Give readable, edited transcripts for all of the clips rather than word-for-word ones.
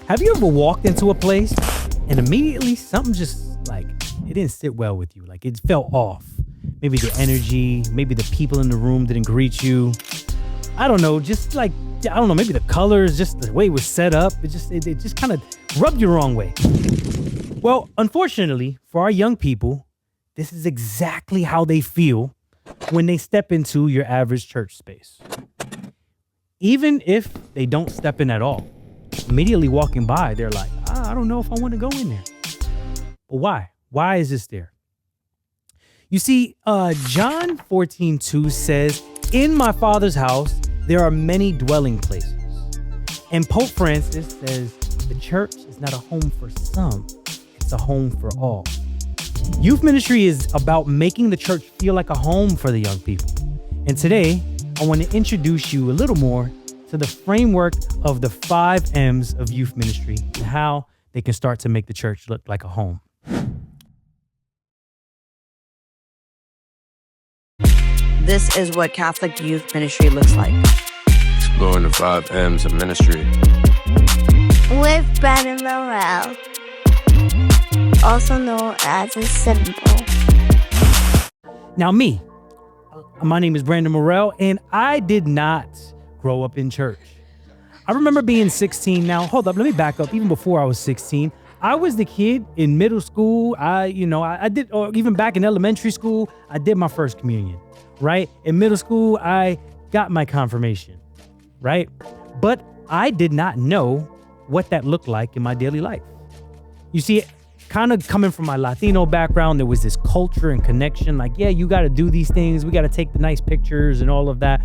Have you ever walked into a place and immediately something just it didn't sit well with you? Like it felt off. Maybe the energy, maybe the people in the room didn't greet you. I don't know, maybe the colors, just the way it was set up, it just kind of rubbed you the wrong way. Well, unfortunately, for our young people, this is exactly how they feel when they step into your average church space. Even if they don't step in at all, immediately walking by, they're like, I don't know if I want to go in there. But why? Why is this there? You see, John 14:2 says, "In my Father's house, there are many dwelling places." And Pope Francis says, the church is not a home for some, it's a home for all. Youth ministry is about making the church feel like a home for the young people. And today, I want to introduce you a little more to the framework of the 5 M's of youth ministry and how they can start to make the church look like a home. This is what Catholic youth ministry looks like. Exploring the 5 M's of ministry. With Brandon Morel, also known as a symbol. Now my name is Brandon Morel, and I did not grow up in church. I remember being 16. Now, hold up, let me back up. Even before I was 16, I was the kid in middle school. I did, or even back in elementary school, I did my first communion, right? In middle school, I got my confirmation, right? But I did not know what that looked like in my daily life. You see, kind of coming from my Latino background, there was this culture and connection. Like, yeah, you got to do these things. We got to take the nice pictures and all of that.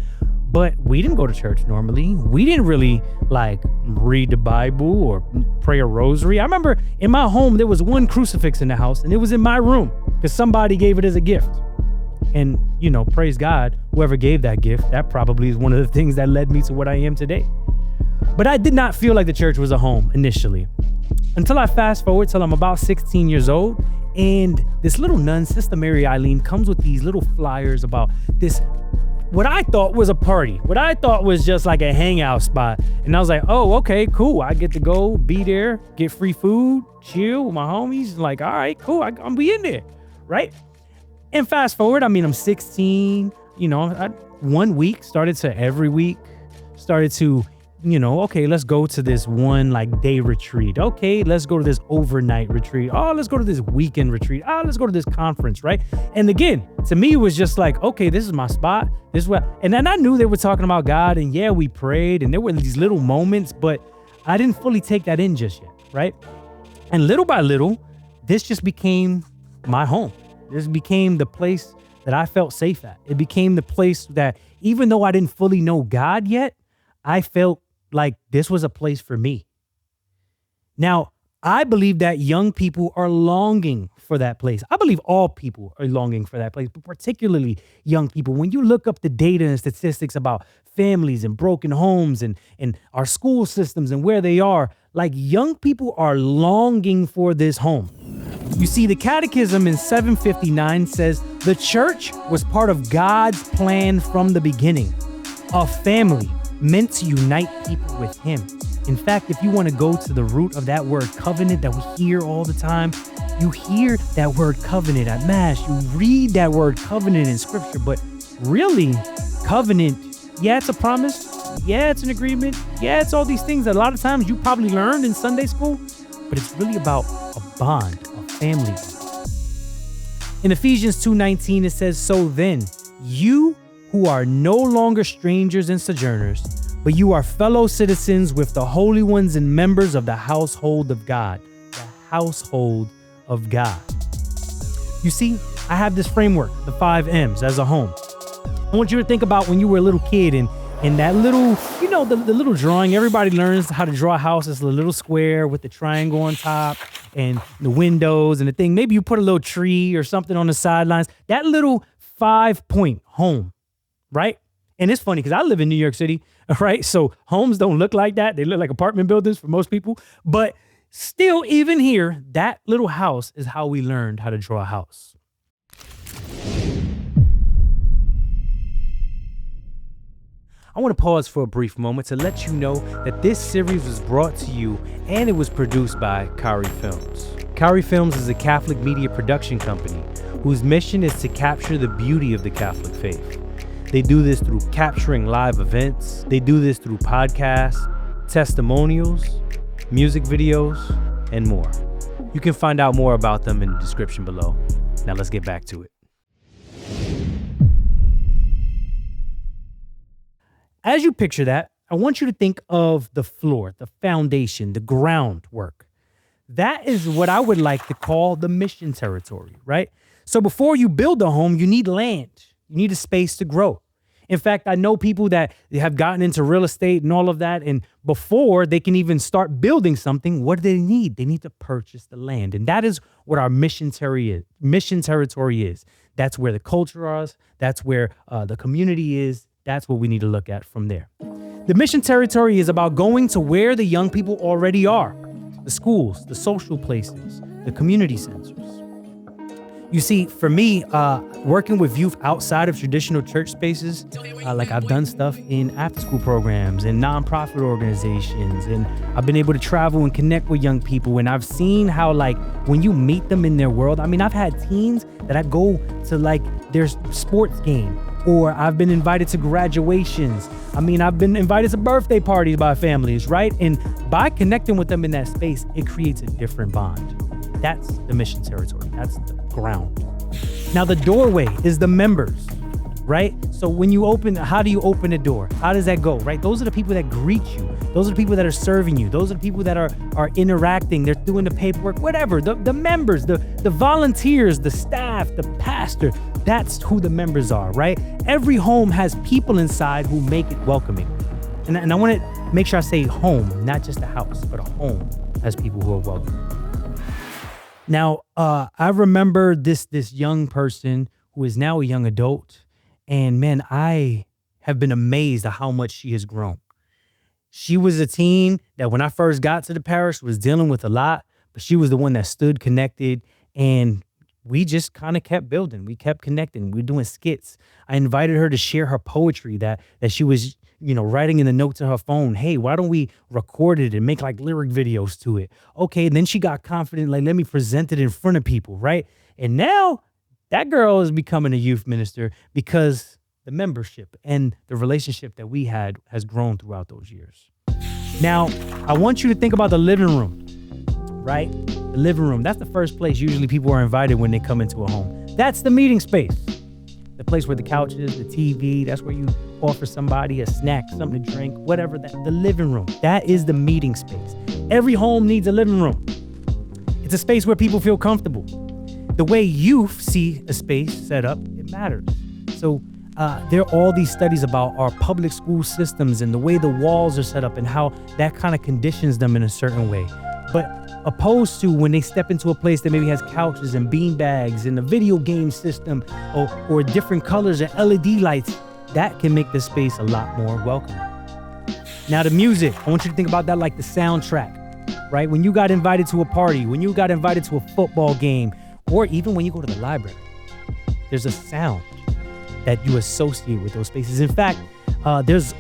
But we didn't go to church normally. We didn't really read the Bible or pray a rosary. I remember in my home, there was one crucifix in the house, and it was in my room because somebody gave it as a gift. And, praise God, whoever gave that gift, that probably is one of the things that led me to what I am today. But I did not feel like the church was a home initially until I fast forward till I'm about 16 years old. And this little nun, Sister Mary Eileen, comes with these little flyers about this, what I thought was a party, what I thought was just like a hangout spot. And I was like, oh, okay, cool. I get to go be there, get free food, chill with my homies. Like, all right, cool. I'll be in there, right? And fast forward, I'm 16, 1 week started to every week, started to, okay, let's go to this one day retreat. Okay, let's go to this overnight retreat. Oh, let's go to this weekend retreat. Oh, let's go to this conference, right? And again, to me, it was just like, okay, this is my spot. This is what, and then I knew they were talking about God, and yeah, we prayed, and there were these little moments, but I didn't fully take that in just yet, right? And little by little, this just became my home. This became the place that I felt safe at. It became the place that even though I didn't fully know God yet, I felt like this was a place for me. Now, I believe that young people are longing for that place. I believe all people are longing for that place, but particularly young people. When you look up the data and statistics about families and broken homes and our school systems and where they are, young people are longing for this home. You see, the Catechism in 759 says the church was part of God's plan from the beginning, a family meant to unite people with him. In fact, if you want to go to the root of that word covenant that we hear all the time, you hear that word covenant at Mass, you read that word covenant in Scripture, but really, covenant, yeah, it's a promise, yeah, it's an agreement, yeah, it's all these things that a lot of times you probably learned in Sunday school, but it's really about a bond, a family. In Ephesians 2:19, it says, "So then, you who are no longer strangers and sojourners, but you are fellow citizens with the holy ones and members of the household of God." The household of God. You see, I have this framework, the 5 M's, as a home. I want you to think about when you were a little kid and that little, the little drawing. Everybody learns how to draw a house. It's a little square with the triangle on top and the windows and the thing. Maybe you put a little tree or something on the sidelines. That little 5-point home. Right? And it's funny because I live in New York City, right? So homes don't look like that. They look like apartment buildings for most people. But still, even here, that little house is how we learned how to draw a house. I want to pause for a brief moment to let you know that this series was brought to you and it was produced by Kari Films. Kari Films is a Catholic media production company whose mission is to capture the beauty of the Catholic faith. They do this through capturing live events. They do this through podcasts, testimonials, music videos, and more. You can find out more about them in the description below. Now let's get back to it. As you picture that, I want you to think of the floor, the foundation, the groundwork. That is what I would like to call the mission territory, right? So before you build a home, you need land. You need a space to grow. In fact, I know people that have gotten into real estate and all of that, and before they can even start building something, what do they need? They need to purchase the land. And that is what our mission territory is. That's where the culture is. That's where the community is. That's what we need to look at from there. The mission territory is about going to where the young people already are. The schools, the social places, the community centers. You see, for me, working with youth outside of traditional church spaces, like I've done stuff in after-school programs and nonprofit organizations, and I've been able to travel and connect with young people, and I've seen how, like, when you meet them in their world, I mean, I've had teens that I go to, like, their sports game, or I've been invited to graduations. I mean, I've been invited to birthday parties by families, right? And by connecting with them in that space, it creates a different bond. That's the mission territory. That's the ground. Now, the doorway is the members, right? So when you open, how do you open a door? How does that go, right? Those are the people that greet you. Those are the people that are serving you. Those are the people that are interacting. They're doing the paperwork, whatever. The members, the volunteers, the staff, the pastor. That's who the members are, right? Every home has people inside who make it welcoming. And I want to make sure I say home, not just a house, but a home has people who are welcoming. Now, I remember this young person who is now a young adult, and man, I have been amazed at how much she has grown. She was a teen that when I first got to the parish was dealing with a lot, but she was the one that stood connected, and we just kind of kept building. We kept connecting. We were doing skits. I invited her to share her poetry that she was, writing in the notes on her phone. Hey, why don't we record it and make like lyric videos to it? Okay, and then she got confident, like, let me present it in front of people, right? And now that girl is becoming a youth minister because the membership and the relationship that we had has grown throughout those years. Now, I want you to think about the living room, right? The living room, that's the first place usually people are invited when they come into a home. That's the meeting space. The place where the couch is, the TV, that's where you offer somebody a snack, something to drink, whatever. The living room, that is the meeting space. Every home needs a living room. It's a space where people feel comfortable. The way youth see a space set up, it matters. So there are all these studies about our public school systems and the way the walls are set up and how that kind of conditions them in a certain way. But opposed to when they step into a place that maybe has couches and bean bags and a video game system or different colors and LED lights, that can make the space a lot more welcoming. Now, the music, I want you to think about that like the soundtrack, right? When you got invited to a party, when you got invited to a football game, or even when you go to the library, there's a sound that you associate with those spaces. In fact, there's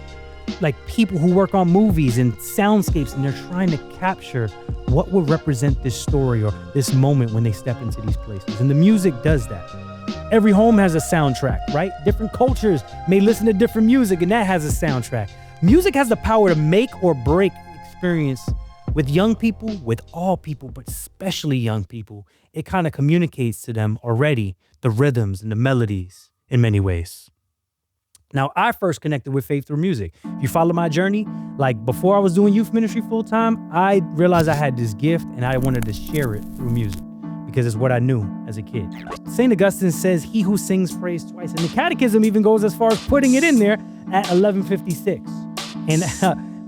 like people who work on movies and soundscapes, and they're trying to capture what will represent this story or this moment when they step into these places. And the music does that. Every home has a soundtrack, right? Different cultures may listen to different music, and that has a soundtrack. Music has the power to make or break experience with young people, with all people, but especially young people. It kind of communicates to them already the rhythms and the melodies in many ways. Now, I first connected with faith through music. If you follow my journey, like before I was doing youth ministry full time, I realized I had this gift and I wanted to share it through music because it's what I knew as a kid. St. Augustine says, he who sings praise twice. And the catechism even goes as far as putting it in there at 1156. And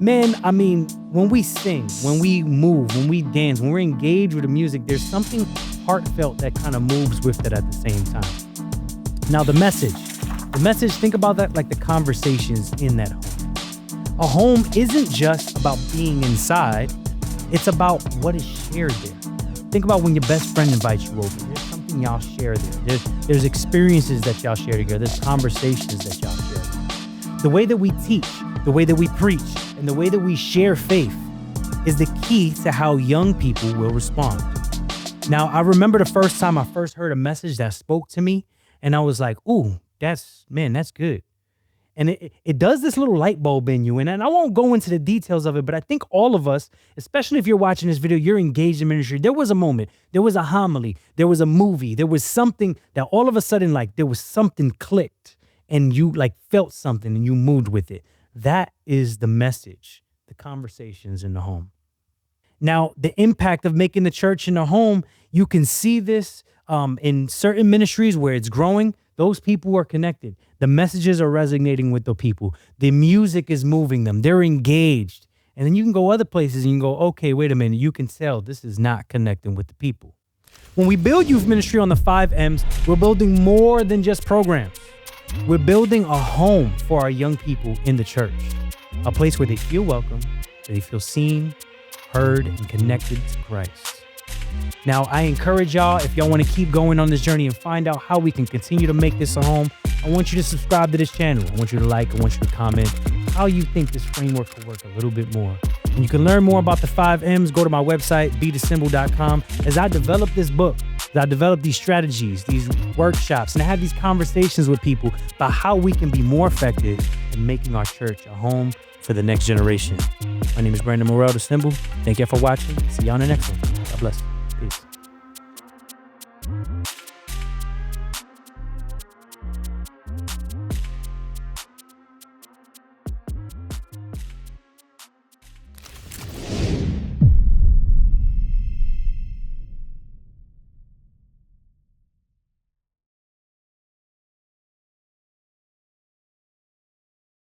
man, I mean, when we sing, when we move, when we dance, when we're engaged with the music, there's something heartfelt that kind of moves with it at the same time. Now, the message, think about that like the conversations in that home. A home isn't just about being inside. It's about what is shared there. Think about when your best friend invites you over. There's something y'all share there. There's experiences that y'all share together. There's conversations that y'all share. The way that we teach, the way that we preach, and the way that we share faith is the key to how young people will respond. Now, I remember the first time I first heard a message that spoke to me, and I was like, ooh, that's good. And it does this little light bulb in you. And I won't go into the details of it, but I think all of us, especially if you're watching this video, you're engaged in ministry. There was a moment, there was a homily, there was a movie, there was something that all of a sudden, like there was something clicked and you like felt something and you moved with it. That is the message, the conversations in the home. Now, the impact of making the church in the home, you can see this in certain ministries where it's growing. Those people are connected. The messages are resonating with the people. The music is moving them. They're engaged. And then you can go other places and you can go, okay, wait a minute. You can tell this is not connecting with the people. When we build youth ministry on the 5 M's, we're building more than just programs. We're building a home for our young people in the church. A place where they feel welcome, where they feel seen, heard, and connected to Christ. Now, I encourage y'all, if y'all want to keep going on this journey and find out how we can continue to make this a home, I want you to subscribe to this channel. I want you to like, I want you to comment how you think this framework could work a little bit more. And you can learn more about the 5 M's, go to my website, bethesymbol.com. As I develop this book, as I develop these strategies, these workshops, and I have these conversations with people about how we can be more effective in making our church a home for the next generation. My name is Brandon Morrell, The Symbol. Thank you for watching. See you on the next one. God bless. Peace.